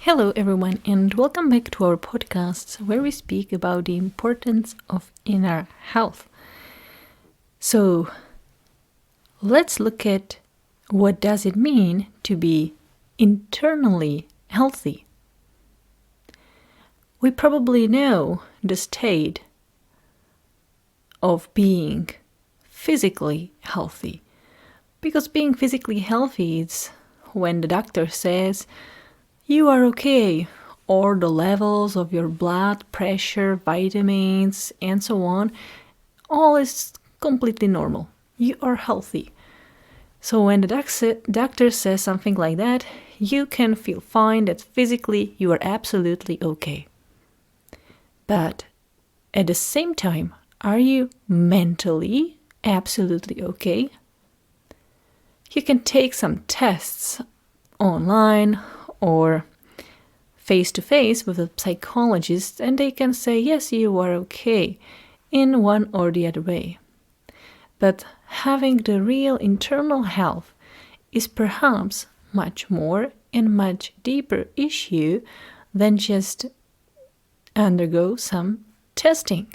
Hello, everyone, and welcome back to our podcast where we speak about the importance of inner health. So, let's look at what does it mean to be internally healthy. We probably know the state of being physically healthy, because being physically healthy is when the doctor says you are okay, or the levels of your blood pressure, vitamins, and so on, all is completely normal. You are healthy. So when the doctor says something like that, you can feel fine that physically you are absolutely okay. But at the same time, are you mentally absolutely okay? You can take some tests online or face-to-face with a psychologist, and they can say, yes, you are okay in one or the other way. But having the real internal health is perhaps much more and much deeper issue than just undergo some testing.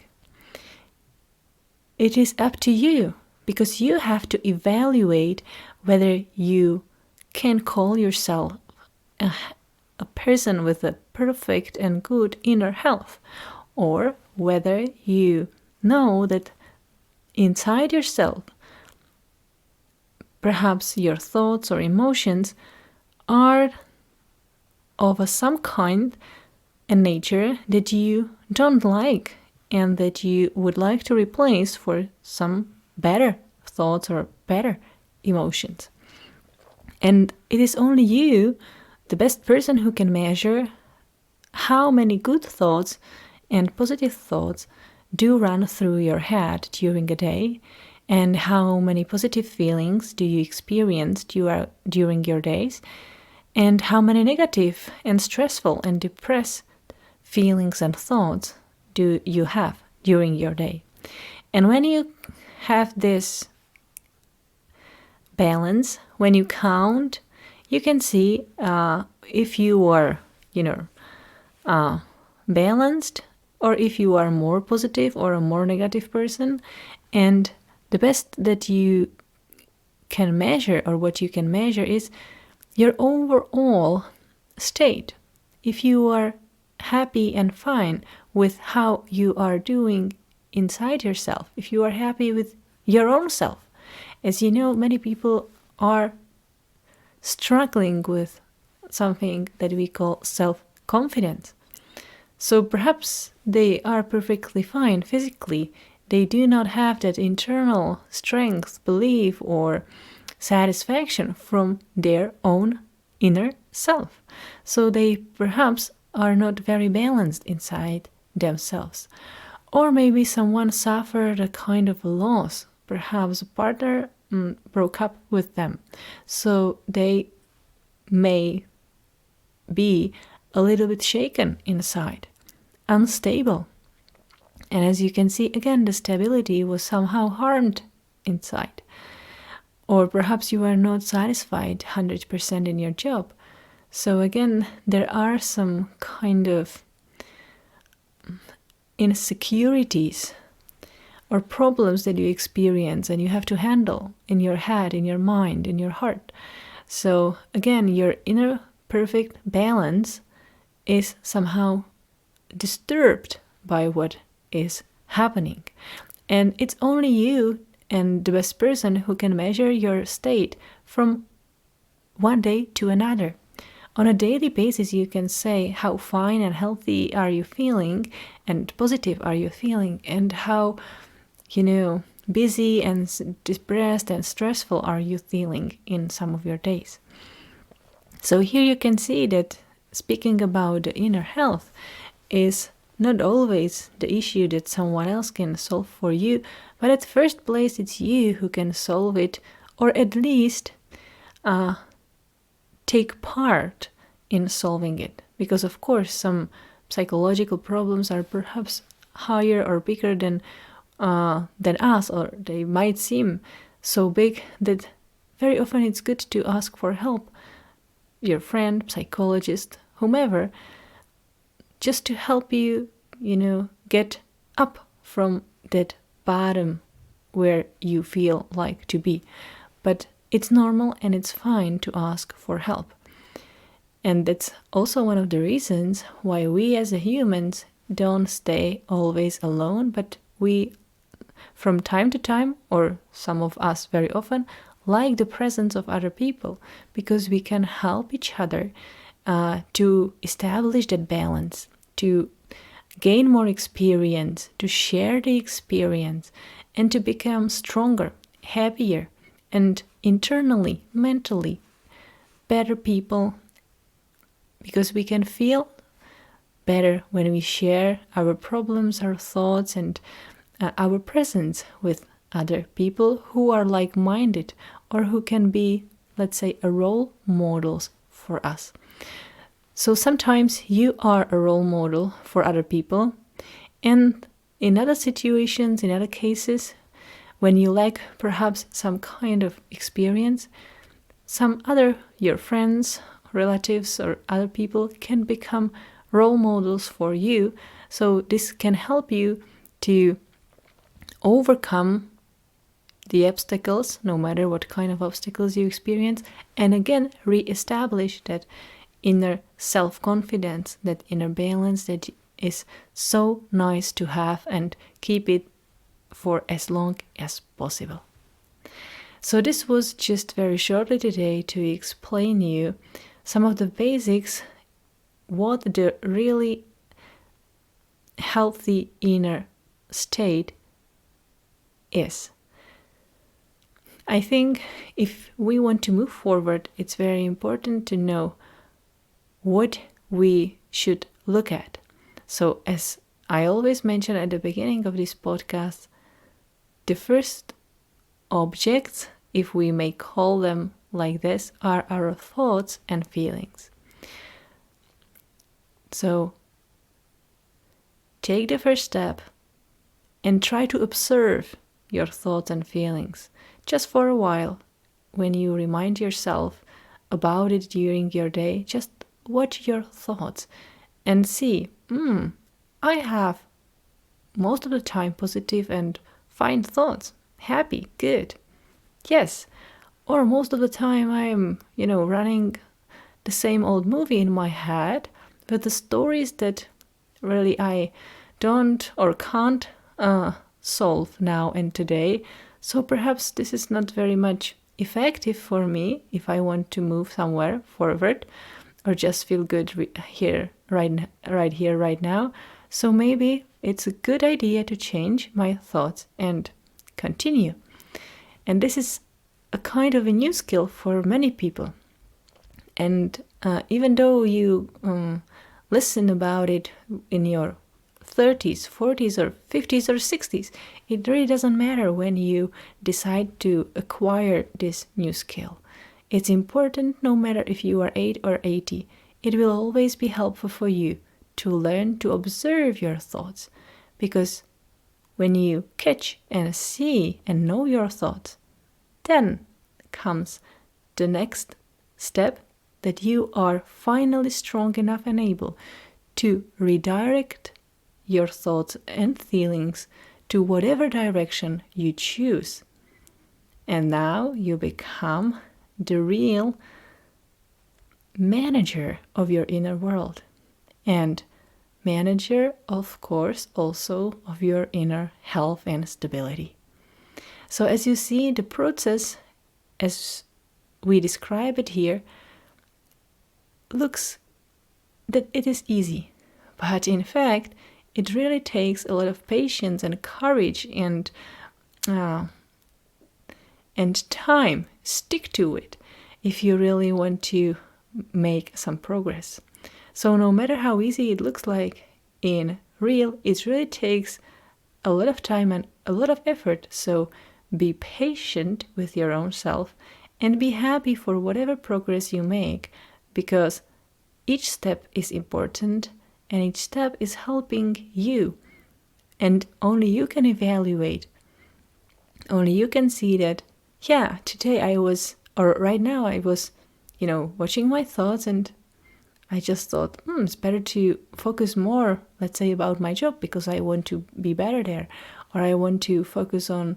It is up to you, because you have to evaluate whether you can call yourself a person with a perfect and good inner health, or whether you know that inside yourself, perhaps your thoughts or emotions are of some kind and nature that you don't like and that you would like to replace for some better thoughts or better emotions. And it is only you, the best person, who can measure how many good thoughts and positive thoughts do run through your head during a day, and how many positive feelings do you experience during your days, and how many negative and stressful and depressed feelings and thoughts do you have during your day. And when you have this balance, when you count, you can see if you are, balanced, or if you are more positive or a more negative person. And the best that you can measure, or what you can measure, is your overall state. If you are happy and fine with how you are doing inside yourself, if you are happy with your own self. As you know, many people are struggling with something that we call self-confidence. So perhaps they are perfectly fine physically. They do not have that internal strength, belief, or satisfaction from their own inner self. So they perhaps are not very balanced inside themselves. Or maybe someone suffered a kind of a loss. Perhaps a partner broke up with them. So they may be a little bit shaken inside, unstable. And as you can see, again, the stability was somehow harmed inside. Or perhaps you are not satisfied 100% in your job. So again, there are some kind of insecurities or problems that you experience and you have to handle in your head, in your mind, in your heart. So again, your inner perfect balance is somehow disturbed by what is happening. And it's only you and the best person who can measure your state from one day to another. On a daily basis, you can say how fine and healthy are you feeling, and positive are you feeling, and how, busy and depressed and stressful are you feeling in some of your days. So here you can see that speaking about the inner health is not always the issue that someone else can solve for you, but at first place it's you who can solve it, or at least take part in solving it. Because of course some psychological problems are perhaps higher or bigger than us, or they might seem so big that very often it's good to ask for help. Your friend, psychologist, whomever, just to help you, get up from that bottom where you feel like to be. But it's normal and it's fine to ask for help. And that's also one of the reasons why we as humans don't stay always alone, but we, from time to time, or some of us very often, like the presence of other people, because we can help each other to establish that balance, to gain more experience, to share the experience, and to become stronger, happier, and internally, mentally, better people, because we can feel better when we share our problems, our thoughts, and our presence with other people who are like-minded or who can be, let's say, a role models for us. So sometimes you are a role model for other people, and in other situations, in other cases, when you lack perhaps some kind of experience, some other, your friends, relatives, or other people can become role models for you. So this can help you to overcome the obstacles, no matter what kind of obstacles you experience, and again re-establish that inner self-confidence, that inner balance that is so nice to have, and keep it for as long as possible. So this was just very shortly today to explain you some of the basics, what the really healthy inner state is. I think if we want to move forward, it's very important to know what we should look at. So as I always mention at the beginning of this podcast, the first objects, if we may call them like this, are our thoughts and feelings. So take the first step and try to observe your thoughts and feelings just for a while. When you remind yourself about it during your day, just watch your thoughts and see, I have most of the time positive and fine thoughts, happy, good. Yes. Or most of the time I'm, running the same old movie in my head with the stories that really I don't or can't solve now and today. So perhaps this is not very much effective for me if I want to move somewhere forward or just feel good right here, right now. So maybe it's a good idea to change my thoughts and continue. And this is a kind of a new skill for many people. And even though you listen about it in your 30s, 40s, or 50s, or 60s, it really doesn't matter when you decide to acquire this new skill. It's important no matter if you are 8 or 80. It will always be helpful for you to learn to observe your thoughts, because when you catch and see and know your thoughts, then comes the next step, that you are finally strong enough and able to redirect your thoughts and feelings to whatever direction you choose. And now you become the real manager of your inner world, and manager, of course, also of your inner health and stability. So as you see, the process, as we describe it here, looks that it is easy, but in fact, it really takes a lot of patience and courage and time. Stick to it if you really want to make some progress. So no matter how easy it looks like in real, it really takes a lot of time and a lot of effort. So be patient with your own self and be happy for whatever progress you make, because each step is important and each step is helping you, and only you can evaluate. Only you can see that, today right now I was, watching my thoughts, and I just thought, it's better to focus more, let's say, about my job because I want to be better there, or I want to focus on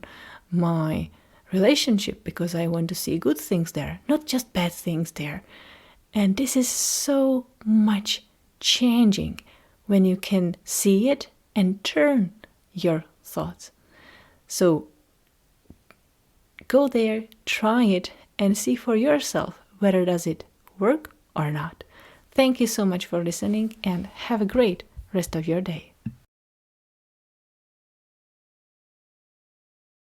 my relationship because I want to see good things there, not just bad things there. And this is so much changing when you can see it and turn your thoughts. So go there, try it, and see for yourself whether does it work or not. Thank you so much for listening, and have a great rest of your day.